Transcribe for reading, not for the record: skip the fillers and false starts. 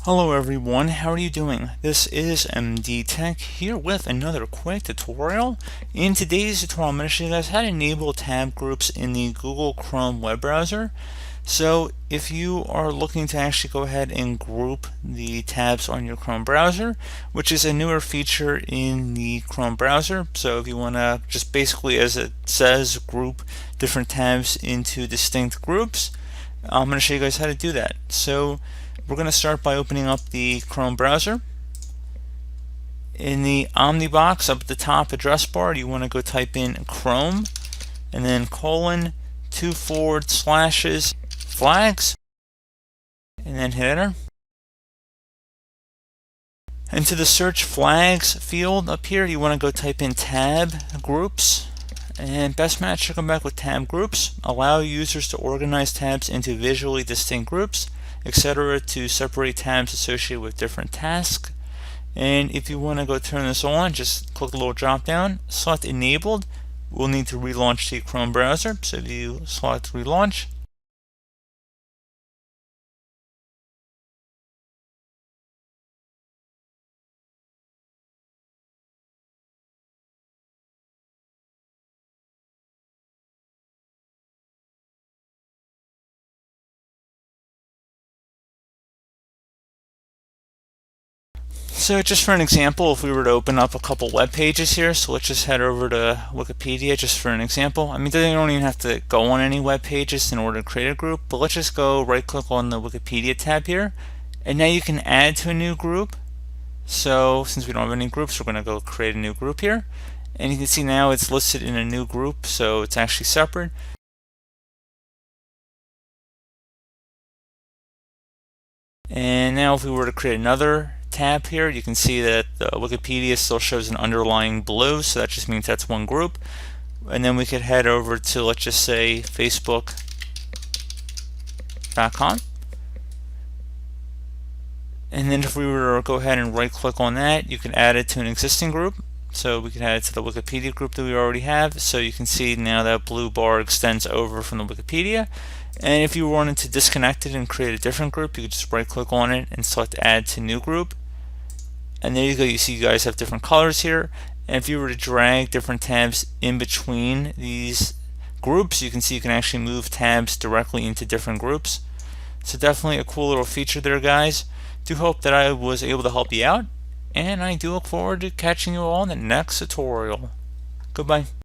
Hello everyone, how are you doing? This is MD Tech here with another quick tutorial. In today's tutorial, I'm going to show you guys how to enable tab groups in the Google Chrome web browser. So if you are looking to actually go ahead and group the tabs on your Chrome browser, which is a newer feature in the Chrome browser, so if you want to just basically, as it says, group different tabs into distinct groups, I'm going to show you guys how to do that. So we're going to start by opening up the Chrome browser. In the Omni box up at the top address bar, you want to go type in Chrome and then :2// flags and then hit enter. Into the search flags field up here, you want to go type in tab groups, and best match should come back with tab groups. Allow users to organize tabs into visually distinct groups, etc., to separate tabs associated with different tasks. And if you want to go turn this on, just click the little drop down, select enabled. We'll need to relaunch the Chrome browser, so if you select relaunch, so just for an example, if we were to open up a couple web pages here, so let's just head over to Wikipedia just for an example. I mean, you don't even have to go on any web pages in order to create a group, but let's just go right click on the Wikipedia tab here, and now you can add to a new group. So since we don't have any groups, we're going to go create a new group here, and you can see now it's listed in a new group, so it's actually separate. And now if we were to create another tab here, you can see that Wikipedia still shows an underlying blue, so that just means that's one group. And then we could head over to, let's just say, facebook.com. And then if we were to go ahead and right click on that, you can add it to an existing group. So we can add it to the Wikipedia group that we already have. So you can see now that blue bar extends over from the Wikipedia. And if you wanted to disconnect it and create a different group, you could just right click on it and select add to new group. And there you go, you see you guys have different colors here. And if you were to drag different tabs in between these groups, you can see you can actually move tabs directly into different groups. So definitely a cool little feature there, guys. Do hope that I was able to help you out, and I do look forward to catching you all in the next tutorial. Goodbye.